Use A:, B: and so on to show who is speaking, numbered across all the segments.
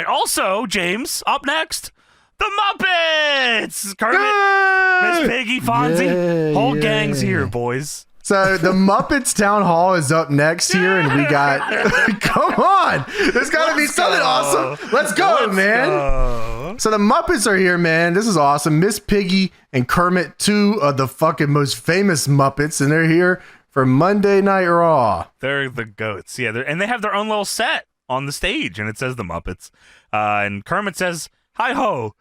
A: right. Also, James, up next, the Muppets. Kermit, Miss Piggy, Fonzie, whole gang's here, boys.
B: So the Muppets Town Hall is up next here, and we got. Come on, there's got to be something awesome. Let's go, man. So the Muppets are here, man. This is awesome. Miss Piggy and Kermit, two of the fucking most famous Muppets, and they're here for Monday Night Raw.
A: They're the goats, yeah. And they have their own little set on the stage, and it says the Muppets. And Kermit says, "Hi ho,"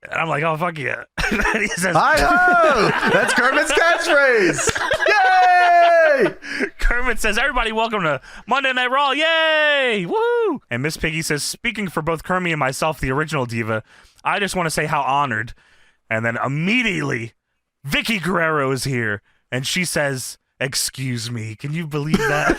A: and I'm like, "Oh fuck yeah!" And he says,
B: "Hi ho!" That's Kermit's catchphrase. Yay!
A: Kermit says, "Everybody, welcome to Monday Night Raw! Yay! Woo!" And Miss Piggy says, "Speaking for both Kermit and myself, the original diva, I just want to say how honored." And then immediately, Vickie Guerrero is here, and she says, "Excuse me, can you believe that?"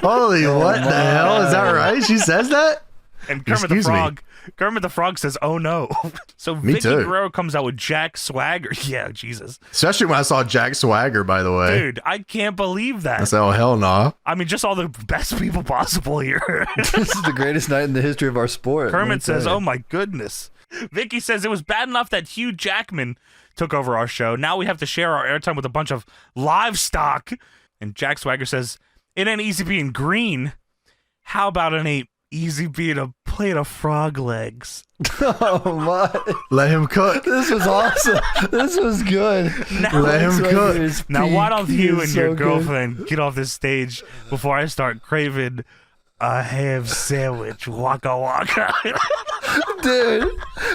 B: Holy, what the hell? Is that right? She says that?
A: And Kermit the Frog says, "Oh no." So Vickie Guerrero comes out with Jack Swagger. Yeah, Jesus.
B: Especially when I saw Jack Swagger, by the way.
A: Dude, I can't believe that.
B: I said, oh, hell no.
A: I mean, just all the best people possible here.
C: This is the greatest night in the history of our sport.
A: Kermit says, "Oh my goodness." Vickie says, "It was bad enough that Hugh Jackman took over our show. Now we have to share our airtime with a bunch of livestock." And Jack Swagger says, "It ain't easy being green. How about it ain't easy being a plate of frog legs?"
C: Oh my.
B: Let him cook.
C: This was awesome. This was good.
B: Let him cook.
A: Now why don't you and your girlfriend get off this stage before I start craving a ham sandwich? Waka waka.
C: Dude,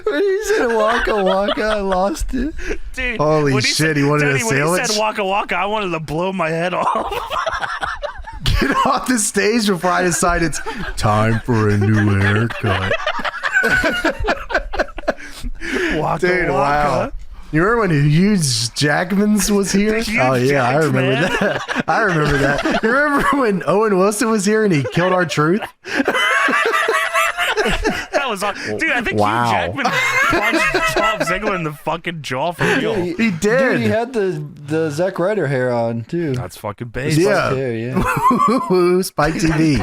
C: when he said waka waka, I lost it.
A: Dude,
B: holy shit, he wanted a sandwich?
A: When he said waka waka, I wanted to blow my head off.
B: Get off the stage before I decide it's time for a new haircut.
A: Waka
B: Dude,
A: waka.
B: wow. You remember when Hugh Jackman's was here? Oh, yeah, I remember that. I remember that. You remember when Owen Wilson was here and he killed R-Truth?
A: That was awesome. Dude, I think Hugh Jackman punched Dolph Ziggler in the fucking jaw for real.
B: He did.
C: Dude, he had the Zack Ryder hair on, too.
A: That's fucking base.
B: Yeah.
C: Hair,
B: Spike TV.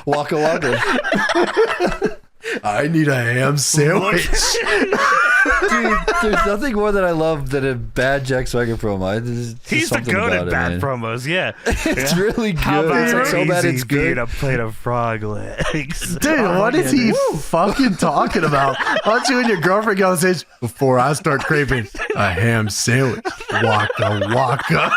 C: Waka waka.
B: I need a ham sandwich.
C: Dude, there's nothing more that I love than a bad Jack Swagger promo.
A: He's the goat at bad promos, yeah.
C: It's really good.
A: How about
C: it's like so bad it's good.
A: A plate of frog legs.
B: Dude, what is he fucking talking about? Why don't you and your girlfriend go on stage before I start craving a ham sandwich? Waka waka.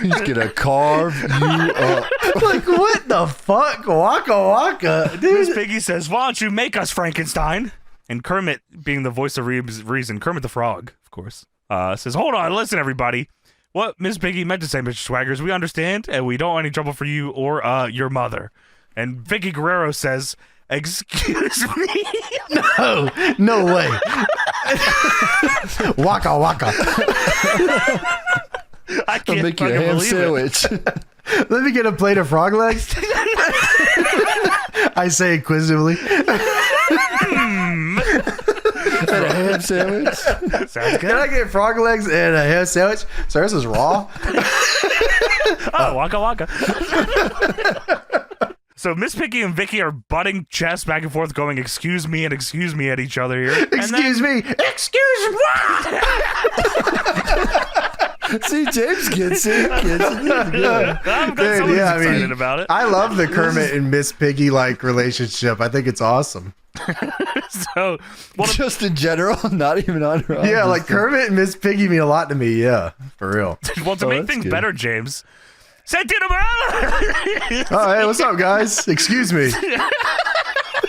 C: He's gonna carve you up.
B: Like, what the fuck? Waka waka. Dude.
A: Miss Piggy says, "Why don't you make us Frankenstein?" And Kermit, being the voice of reason, Kermit the Frog, of course, says, "Hold on, listen, everybody. What Miss Piggy meant to say, Mr. Swaggers, we understand, and we don't want any trouble for you or your mother." And Vickie Guerrero says, "Excuse me?"
B: No way. Waka waka.
A: I can't
C: I'll make you a ham sandwich.
B: Let me get a plate of frog legs. I say inquisitively.
C: And a ham sandwich.
A: Sounds good.
B: Can I get frog legs and a ham sandwich? So this is raw.
A: Oh, waka waka. So Miss Piggy and Vickie are butting chests back and forth, going "excuse me" and "excuse me" at each other here.
B: Excuse me. Excuse me.
C: See, James gets it. Yeah.
A: I'm glad someone's excited about it.
B: I love the Kermit and Miss Piggy like relationship. I think it's awesome.
A: So, well,
C: just in general, not even on Raw.
B: Yeah, like Kermit and Miss Piggy mean a lot to me. Yeah, for real.
A: Well, to make things better, James, Santino.
B: Oh, hey, what's up, guys? Excuse me.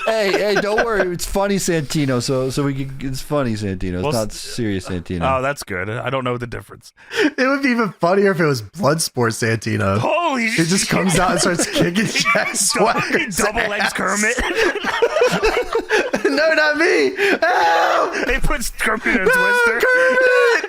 C: Hey, don't worry. It's funny, Santino. So we can. It's funny, Santino. It's not serious, Santino.
A: Oh, that's good. I don't know the difference.
B: It would be even funnier if it was Bloodsport Santino.
A: Holy shit!
B: He just comes out and starts kicking Jack Swagger.
A: He double legs Kermit.
B: No, not me. Help!
A: They put Kermit in a twister.
B: Kermit!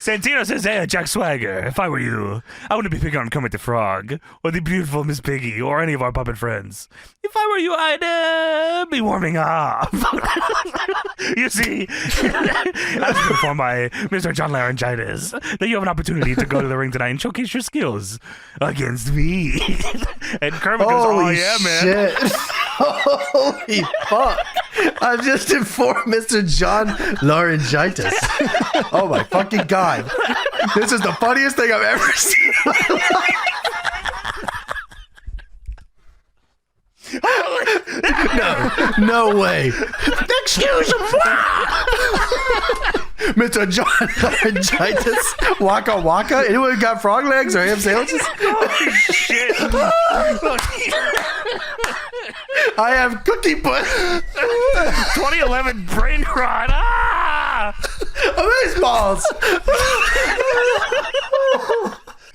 A: Santino says, hey, Jack Swagger, if I were you, I wouldn't be picking on Kermit the Frog or the beautiful Miss Piggy or any of our puppet friends. If I were you, I'd be warming up. You see, as performed by Mr. John 𝓔𝓭𝓲𝓽𝓭, that you have an opportunity to go to the ring tonight and showcase your skills against me. And Kermit goes, oh, yeah, man.
B: Shit. Holy fuck. I've just informed Mr. John 𝓔𝓭𝓲𝓽𝓭. Oh my fucking God. This is the funniest thing I've ever seen in my life. No way. Excuse me. Mr. John 𝓔𝓭𝓲𝓽𝓭. Waka waka. Anyone got frog legs or ham sandwiches?
A: Oh, shit.
B: I have cookie puss.
A: 2011 brain rot. Ah!
B: Amazeballs.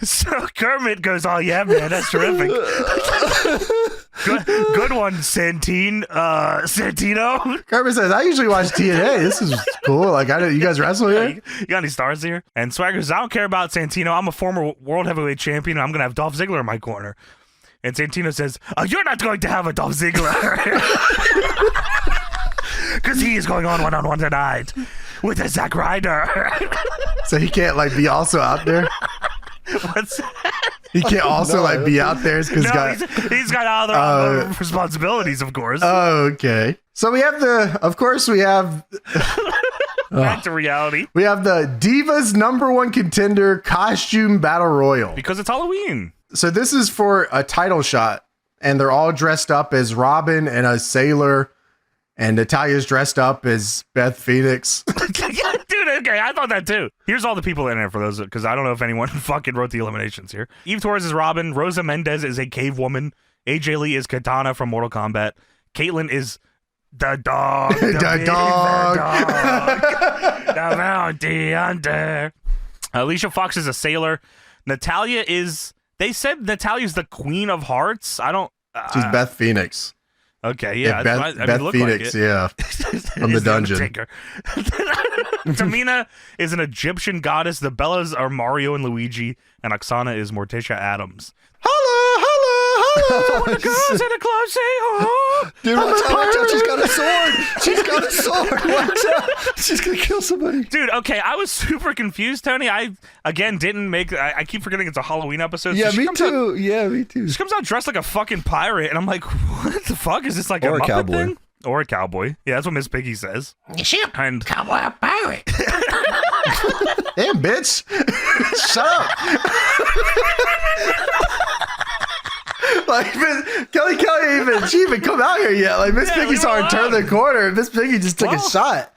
A: So Kermit goes, oh, yeah, man, that's terrific. Good one, Santino.
B: Kermit says, I usually watch TNA. This is cool. Like, you guys wrestle here?
A: You got any stars here? And Swagger says, I don't care about Santino. I'm a former world heavyweight champion. And I'm going to have Dolph Ziggler in my corner. And Santino says, oh, you're not going to have a Dolph Ziggler. Because he is going on one-on-one tonight with a Zack Ryder.
B: So he can't, like, be also out there?
A: What's that?
B: He can't also, like, be out there because
A: he's got other responsibilities, of course.
B: Oh, okay. So we have
A: Back to reality.
B: We have the Divas #1 contender costume battle royal.
A: Because it's Halloween.
B: So this is for a title shot, and they're all dressed up as Robin and a sailor, and Natalya's dressed up as Beth Phoenix.
A: Dude, okay, I thought that too. Here's all the people in it for those, because I don't know if anyone fucking wrote the eliminations here. Eve Torres is Robin. Rosa Mendez is a cave woman. AJ Lee is Katana from Mortal Kombat. Caitlyn is the dog.
B: The dog.
A: The Mountie Hunter. Alicia Fox is a sailor. Natalya is... They said Natalia's the Queen of Hearts. I don't...
B: She's Beth Phoenix.
A: Okay, yeah.
B: Beth Phoenix,
A: like
B: yeah. From the dungeon.
A: Tamina is an Egyptian goddess. The Bellas are Mario and Luigi. And Oksana is Morticia Adams.
B: Holla, holla,
A: When the girls in the club say, oh.
C: Dude, watch out, she's got a sword. She's got a sword. Watch out. She's going to kill somebody.
A: Dude, okay, I was super confused, Tony. I keep forgetting it's a Halloween episode.
C: Yeah,
A: so
C: me too. Me too.
A: She comes out dressed like a fucking pirate, and I'm like, what the fuck? Is this like
C: or
A: a Muppet
C: cowboy
A: thing? Or a cowboy. Yeah, that's what Miss Piggy says.
B: She a
A: And
B: cowboy or pirate? Damn, bitch. Shut up. Like, Kelly she even come out here yet. Like, Miss Piggy saw her turn the corner, and Miss Piggy just took a shot.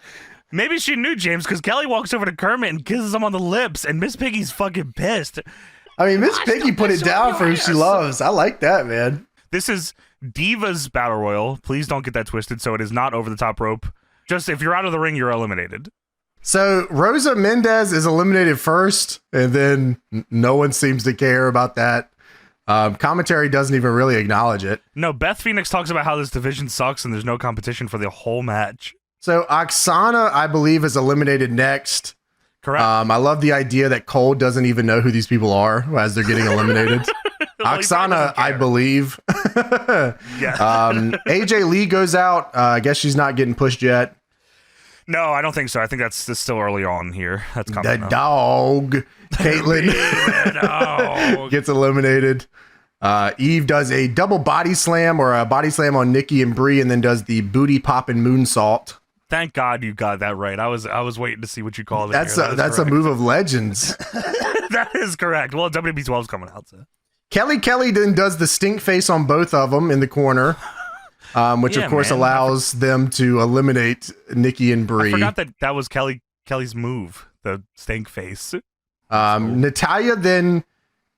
A: Maybe she knew James, because Kelly walks over to Kermit and kisses him on the lips, and Miss Piggy's fucking pissed.
B: I mean, Miss Piggy put it down for who she loves. I like that, man.
A: This is Divas Battle Royal. Please don't get that twisted. So it is not over the top rope. Just if you're out of the ring, you're eliminated.
B: So Rosa Mendez is eliminated first, and then no one seems to care about that. Commentary doesn't even really acknowledge it.
A: No, Beth Phoenix talks about how this division sucks and there's no competition for the whole match.
B: So Oksana, I believe, is eliminated next.
A: Correct.
B: I love the idea that Cole doesn't even know who these people are as they're getting eliminated. Oksana, I believe.
A: Yeah.
B: AJ Lee goes out. I guess she's not getting pushed yet.
A: No, I don't think so. I think that's still early on here. That's coming
B: The
A: up.
B: dog, Caitlyn, gets eliminated. Eve does a double body slam or a body slam on Nikki and Brie, and then does the booty popping moonsault.
A: Thank God you got that right. I was waiting to see what you called it.
B: That's a move of legends.
A: That is correct. Well, WWE 12's coming out. So.
B: Kelly then does the stink face on both of them in the corner, which of course allows them to eliminate Nikki and Brie.
A: I forgot that was Kelly's move, the stink face.
B: Natalya then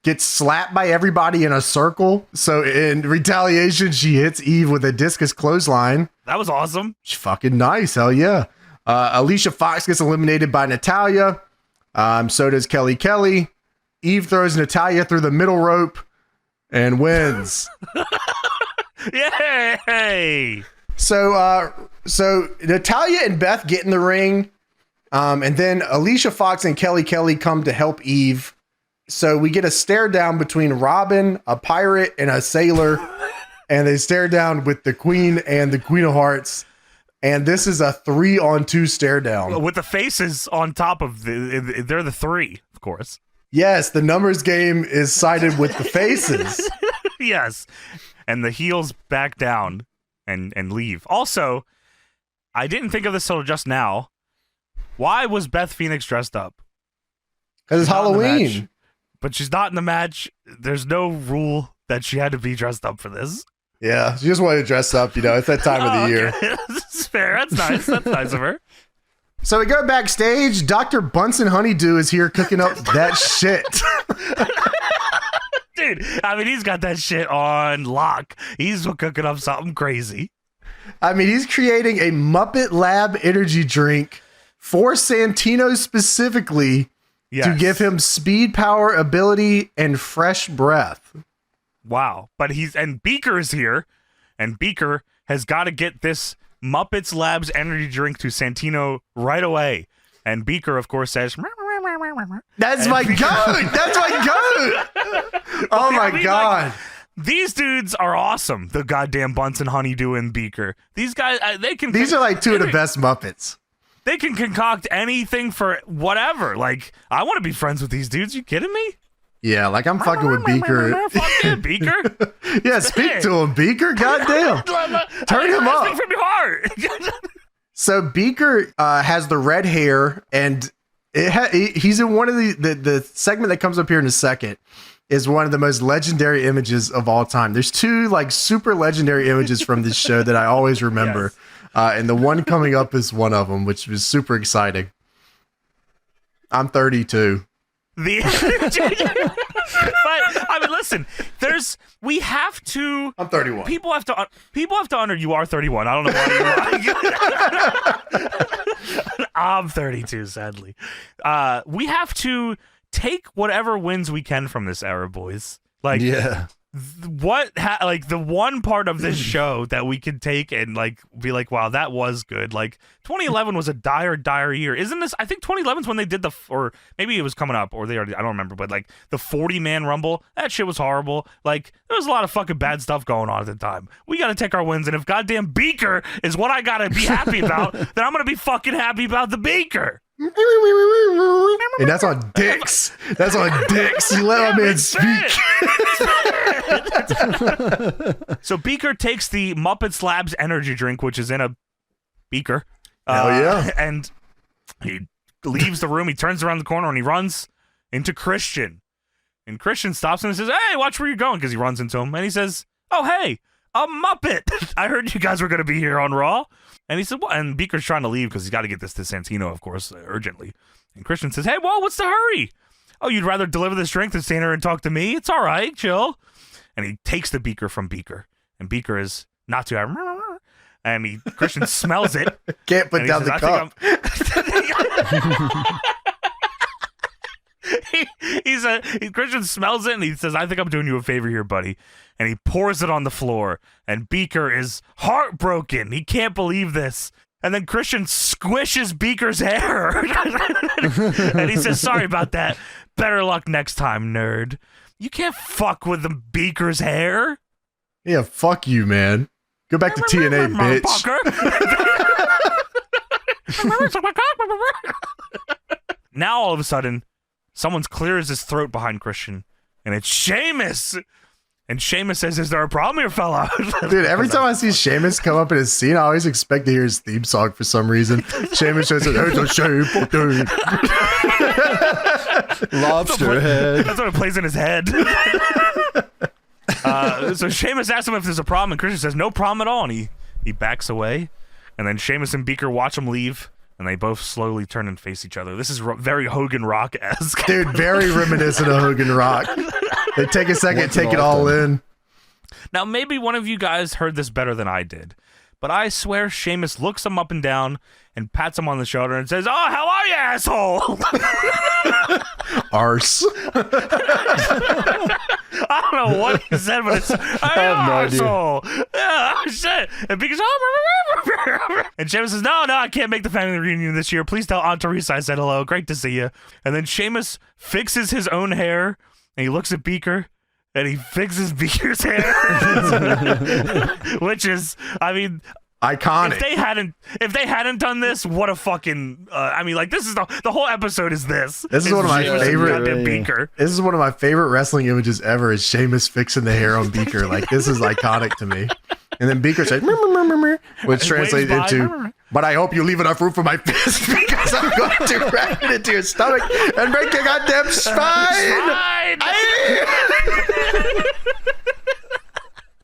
B: gets slapped by everybody in a circle. So in retaliation, she hits Eve with a discus clothesline.
A: That was awesome.
B: She's fucking nice. Hell yeah. Alicia Fox gets eliminated by Natalya. So does Kelly. Eve throws Natalya through the middle rope and wins.
A: Yay!
B: So Natalya and Beth get in the ring, And then Alicia Fox and Kelly Kelly come to help Eve. So we get a stare down between Robin, a pirate, and a sailor. And they stare down with the Queen and the Queen of Hearts. And this is a 3-on-2 stare down.
A: With the faces on top of they're the 3, of course.
B: Yes, the numbers game is sided with the faces.
A: Yes. And the heels back down and leave. Also, I didn't think of this till just now. Why was Beth Phoenix dressed up?
B: Because it's Halloween.
A: But she's not in the match. There's no rule that she had to be dressed up for this.
B: Yeah, she just wanted to dress up, it's that time of the year.
A: That's fair. That's nice. That's nice of her.
B: So we go backstage. Dr. Bunsen Honeydew is here cooking up that shit.
A: Dude, I mean, he's got that shit on lock. He's cooking up something crazy.
B: I mean, he's creating a Muppet Lab energy drink for Santino specifically to give him speed, power, ability, and fresh breath.
A: Wow. But Beaker is here, and Beaker has got to get this Muppets Labs energy drink to Santino right away. And Beaker, of course, says,
B: That's my goat! That's my goat! Oh my God.
A: These dudes are awesome. The goddamn Bunsen Honeydew and Beaker. These guys,
B: These are like two of the best Muppets.
A: They can concoct anything for whatever. Like, I want to be friends with these dudes. You kidding me?
B: Yeah, like I'm fucking with Beaker.
A: Fuck yeah, Beaker.
B: Yeah, speak to him, Beaker. Goddamn. Turn him up.
A: Speak from your heart.
B: So Beaker has the red hair, and he's in one of the segment that comes up here in a second is one of the most legendary images of all time. There's 2 like super legendary images from this show that I always remember. Yes. And the one coming up is one of them, which was super exciting. I'm 32.
A: But I mean, listen. We have to.
B: I'm 31.
A: People have to honor. You are 31. I don't know why. I'm 32. Sadly, we have to take whatever wins we can from this era, boys. Like,
C: yeah.
A: The one part of this show that we can take and like be like, wow, that was good. Like 2011 was a dire year. Isn't this? I think 2011 is when they did or maybe it was coming up, or I don't remember, but like the 40-man Rumble, that shit was horrible. Like there was a lot of fucking bad stuff going on at the time. We got to take our wins, and if goddamn Beaker is what I gotta be happy about, then I'm gonna be fucking happy about the Beaker.
B: And that's on dicks. That's on dicks. You let my man speak.
A: So Beaker takes the Muppets Labs energy drink, which is in a beaker.
B: Hell yeah.
A: And he leaves the room. He turns around the corner and he runs into Christian. And Christian stops him and says, "Hey, watch where you're going," because he runs into him. And he says, "Oh, hey, a Muppet. I heard you guys were going to be here on Raw." And he said, "Well," and Beaker's trying to leave because he's got to get this to Santino, of course, urgently. And Christian says, "Hey, well, what's the hurry? Oh, you'd rather deliver this drink than stand here and talk to me? It's all right, chill." And he takes the beaker from Beaker. And Beaker is not too happy. And Christian smells it.
B: Can't put down the cup.
A: Christian smells it and he says, "I think I'm doing you a favor here, buddy." And he pours it on the floor. And Beaker is heartbroken. He can't believe this. And then Christian squishes Beaker's hair. And he says, "Sorry about that. Better luck next time, nerd." You can't fuck with the Beaker's hair.
B: Yeah, fuck you, man. Go back to TNA, bitch.
A: Now all of a sudden, someone clears his throat behind Christian, and it's Sheamus. And Sheamus says, "Is there a problem here, fella?"
B: Dude, every time I see Sheamus come up in his scene, I always expect to hear his theme song for some reason. Sheamus says, "It's a shameful thing."
C: Lobster head.
A: That's what it plays in his head. So Sheamus asks him if there's a problem, and Christian says, "No problem at all." And he backs away. And then Sheamus and Beaker watch him leave, and they both slowly turn and face each other. This is very Hogan Rock-esque.
B: Dude, very reminiscent of Hogan Rock. They take a second, take it all in.
A: Now, maybe one of you guys heard this better than I did, but I swear Sheamus looks him up and down and pats him on the shoulder and says, "Oh, how are you, asshole?"
B: Arse.
A: I don't know what he said, but it's, "Hey, asshole." Yeah, oh, shit. And Beaker's, and Sheamus says, no, I can't make the family reunion this year. Please tell Aunt Teresa I said hello. Great to see you. And then Sheamus fixes his own hair, and he looks at Beaker, and he fixes Beaker's hair. Which is, I mean...
B: iconic.
A: If they hadn't done this, what a fucking this is the whole episode is this.
B: This is one of my favorite
A: Beaker.
B: This is one of my favorite wrestling images ever. Is Sheamus fixing the hair on Beaker? Like, this is iconic to me. And then Beaker says, which translates into, "But I hope you leave enough room for my fist because I'm going to ram it into your stomach and break your goddamn spine."